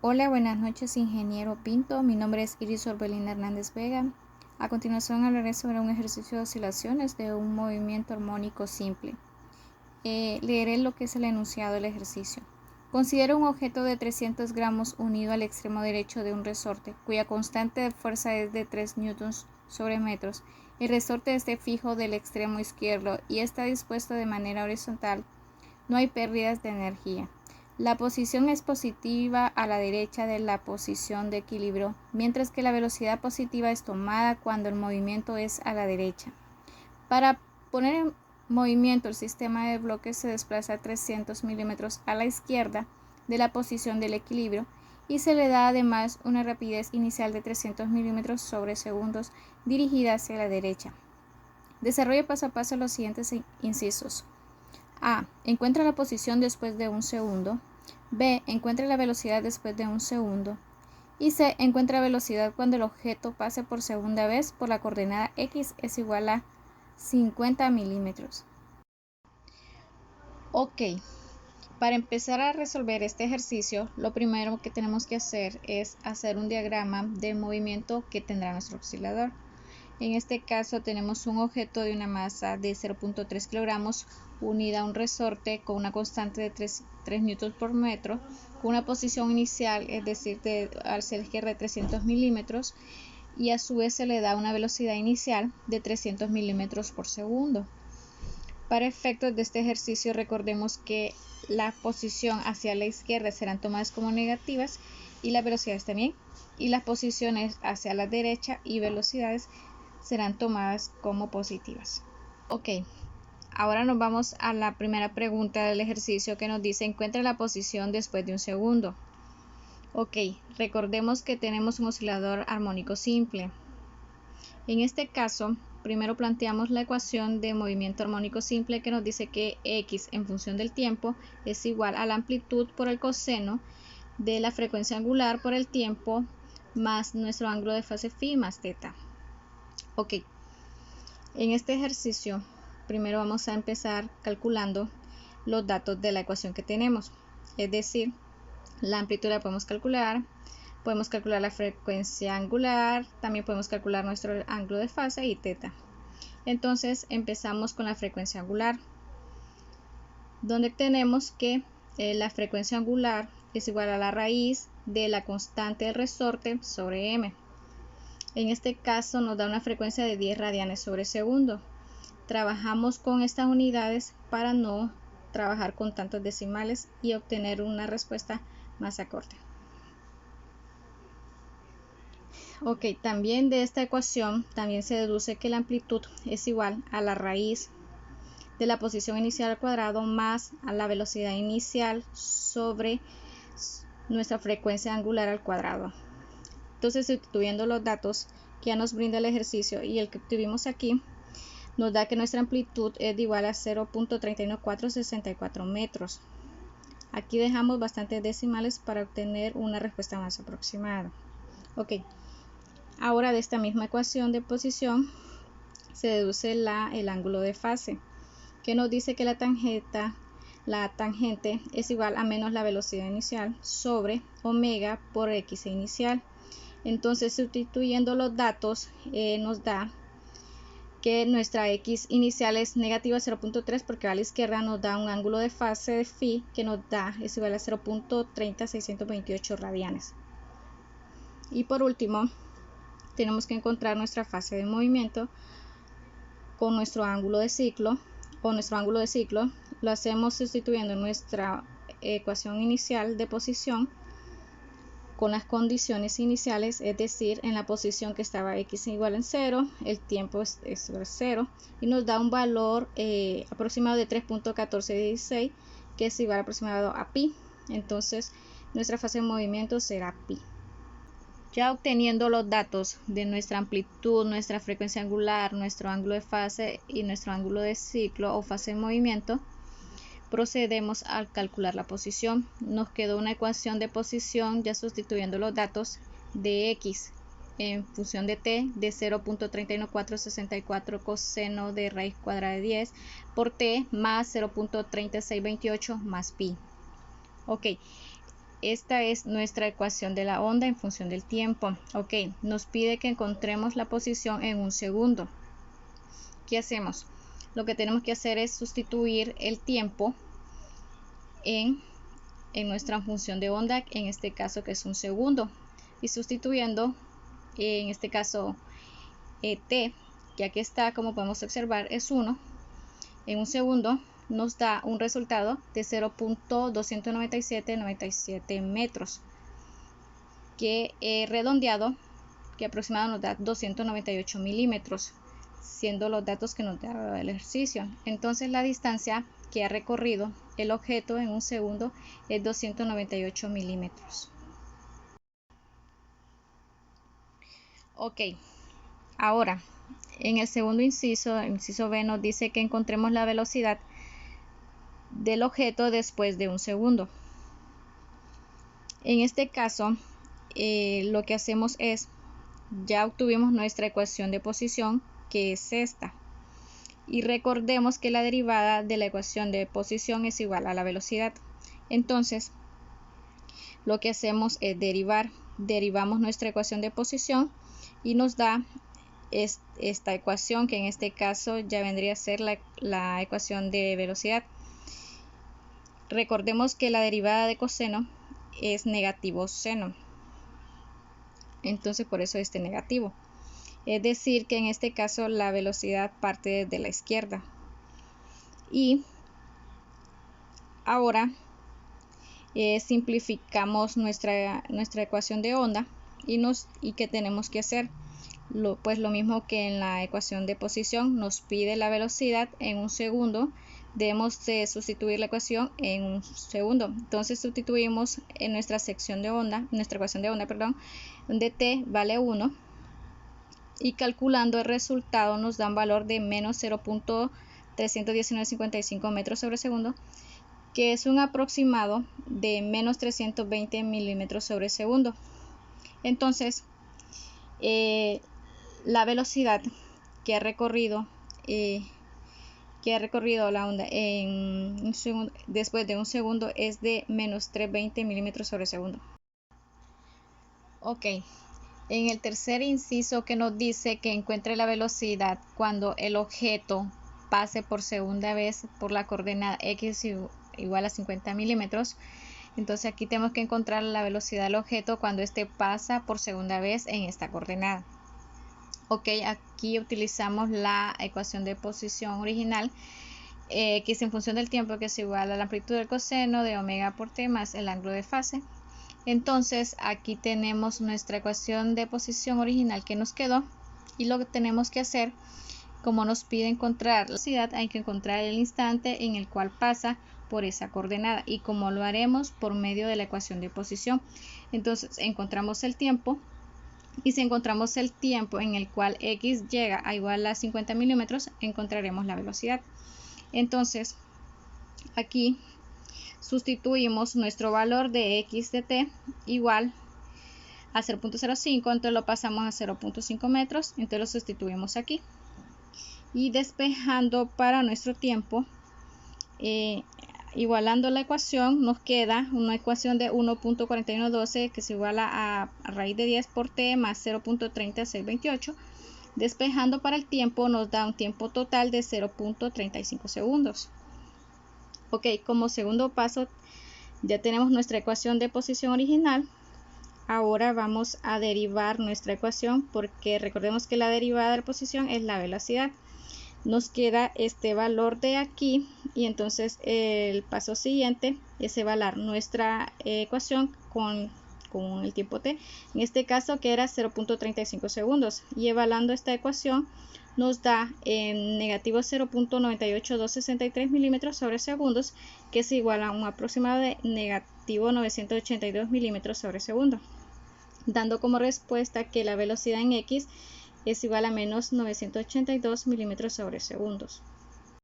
Hola, buenas noches, ingeniero Pinto. Mi nombre es Iris Orbelina Hernández Vega. A continuación hablaré sobre un ejercicio de oscilaciones de un movimiento armónico simple. Leeré lo que es el enunciado del ejercicio. Considera un objeto de 300 gramos unido al extremo derecho de un resorte, cuya constante de fuerza es de 3 newtons sobre metros. El resorte esté fijo del extremo izquierdo y está dispuesto de manera horizontal. No hay pérdidas de energía. La posición es positiva a la derecha de la posición de equilibrio, mientras que la velocidad positiva es tomada cuando el movimiento es a la derecha. Para poner en movimiento el sistema de bloques se desplaza 300 milímetros a la izquierda de la posición del equilibrio y se le da además una rapidez inicial de 300 milímetros sobre segundos dirigida hacia la derecha. Desarrolle paso a paso los siguientes incisos. A. Encuentra la posición después de un segundo. B. Encuentra la velocidad después de un segundo. Y C. Encuentra velocidad cuando el objeto pase por segunda vez por la coordenada X es igual a 50 milímetros. Ok, para empezar a resolver este ejercicio, lo primero que tenemos que hacer es hacer un diagrama de movimiento que tendrá nuestro oscilador. En este caso tenemos un objeto de una masa de 0.3 kilogramos unida a un resorte con una constante de 3 newtons por metro, con una posición inicial, es decir, hacia la izquierda de 300 milímetros, y a su vez se le da una velocidad inicial de 300 milímetros por segundo. Para efectos de este ejercicio, recordemos que la posición hacia la izquierda serán tomadas como negativas y las velocidades también, y las posiciones hacia la derecha y velocidades serán tomadas como positivas. Ok, ahora nos vamos a la primera pregunta del ejercicio que nos dice encuentra la posición después de un segundo. Ok, recordemos que tenemos un oscilador armónico simple. En este caso, primero planteamos la ecuación de movimiento armónico simple que nos dice que X en función del tiempo es igual a la amplitud por el coseno de la frecuencia angular por el tiempo más nuestro ángulo de fase phi más teta. Ok, en este ejercicio primero vamos a empezar calculando los datos de la ecuación que tenemos, es decir, la amplitud la podemos calcular la frecuencia angular, también podemos calcular nuestro ángulo de fase y teta. Entonces empezamos con la frecuencia angular, donde tenemos que la frecuencia angular es igual a la raíz de la constante del resorte sobre m. En este caso nos da una frecuencia de 10 radianes sobre segundo. Trabajamos con estas unidades para no trabajar con tantos decimales y obtener una respuesta más acorde. Ok, también de esta ecuación también se deduce que la amplitud es igual a la raíz de la posición inicial al cuadrado más a la velocidad inicial sobre nuestra frecuencia angular al cuadrado. Entonces, sustituyendo los datos que ya nos brinda el ejercicio y el que obtuvimos aquí, nos da que nuestra amplitud es igual a 0.31464 metros. Aquí dejamos bastantes decimales para obtener una respuesta más aproximada. Ok, ahora de esta misma ecuación de posición se deduce el ángulo de fase, que nos dice que la tangente es igual a menos la velocidad inicial sobre omega por x inicial. Entonces, sustituyendo los datos, nos da que nuestra x inicial es negativa 0.3 porque a la izquierda nos da un ángulo de fase de phi que nos da es igual a 0.30628 radianes. Y por último, tenemos que encontrar nuestra fase de movimiento con nuestro ángulo de ciclo lo hacemos sustituyendo nuestra ecuación inicial de posición con las condiciones iniciales, es decir, en la posición que estaba x igual a 0, el tiempo es 0 y nos da un valor aproximado de 3.1416 que es igual aproximado a pi. Entonces nuestra fase de movimiento será pi. Ya obteniendo los datos de nuestra amplitud, nuestra frecuencia angular, nuestro ángulo de fase y nuestro ángulo de ciclo o fase de movimiento, procedemos a calcular la posición. Nos quedó una ecuación de posición ya sustituyendo los datos de x en función de t de 0.31464 coseno de raíz cuadrada de 10 por t más 0.3628 más pi. Ok, esta es nuestra ecuación de la onda en función del tiempo. Ok, nos pide que encontremos la posición en un segundo. ¿Qué hacemos? Lo que tenemos que hacer es sustituir el tiempo en nuestra función de onda, en este caso que es un segundo, y sustituyendo en este caso t, que aquí está, como podemos observar, es 1 en un segundo, nos da un resultado de 0.297 metros, que redondeado, que aproximado nos da 298 milímetros, siendo los datos que nos da el ejercicio. Entonces la distancia que ha recorrido el objeto en un segundo es 298 milímetros. Ok, ahora en el segundo inciso, el inciso B, nos dice que encontremos la velocidad del objeto después de un segundo. En este caso, lo que hacemos es, ya obtuvimos nuestra ecuación de posición, que es esta. Y recordemos que la derivada de la ecuación de posición es igual a la velocidad. Entonces, lo que hacemos es derivamos nuestra ecuación de posición y nos da esta ecuación, que en este caso ya vendría a ser la ecuación de velocidad. Recordemos que la derivada de coseno es negativo seno, entonces por eso este negativo. Es decir, que en este caso la velocidad parte desde la izquierda. Y ahora simplificamos nuestra ecuación de onda y ¿qué tenemos que hacer? Pues lo mismo que en la ecuación de posición, nos pide la velocidad en un segundo, debemos sustituir la ecuación en un segundo. Entonces sustituimos en nuestra ecuación de onda, donde t vale 1, y calculando el resultado nos da un valor de menos 0.31955 metros sobre segundo, que es un aproximado de menos 320 milímetros sobre segundo. Entonces, la velocidad que ha recorrido la onda después de un segundo es de menos 320 milímetros sobre segundo. Ok, en el tercer inciso, que nos dice que encuentre la velocidad cuando el objeto pase por segunda vez por la coordenada x igual a 50 milímetros. Entonces aquí tenemos que encontrar la velocidad del objeto cuando éste pasa por segunda vez en esta coordenada. Ok, aquí utilizamos la ecuación de posición original, que es en función del tiempo, que es igual a la amplitud del coseno de omega por t más el ángulo de fase. Entonces aquí tenemos nuestra ecuación de posición original que nos quedó, y lo que tenemos que hacer, como nos pide encontrar la velocidad, hay que encontrar el instante en el cual pasa por esa coordenada, y como lo haremos por medio de la ecuación de posición. Entonces encontramos el tiempo, y si encontramos el tiempo en el cual x llega a igual a 50 milímetros, encontraremos la velocidad. Entonces aquí sustituimos nuestro valor de x de t igual a 0.05, entonces lo pasamos a 0.5 metros, entonces lo sustituimos aquí. Y despejando para nuestro tiempo, igualando la ecuación, nos queda una ecuación de 1.4112, que es igual a raíz de 10 por t más 0.3628. Despejando para el tiempo nos da un tiempo total de 0.35 segundos. Ok, como segundo paso ya tenemos nuestra ecuación de posición original. Ahora vamos a derivar nuestra ecuación, porque recordemos que la derivada de la posición es la velocidad. Nos queda este valor de aquí, y entonces el paso siguiente es evaluar nuestra ecuación con el tiempo t, en este caso que era 0.35 segundos, y evaluando esta ecuación nos da negativo 0.98263 milímetros sobre segundos, que es igual a un aproximado de negativo 982 milímetros sobre segundo, dando como respuesta que la velocidad en x es igual a menos 982 milímetros sobre segundos.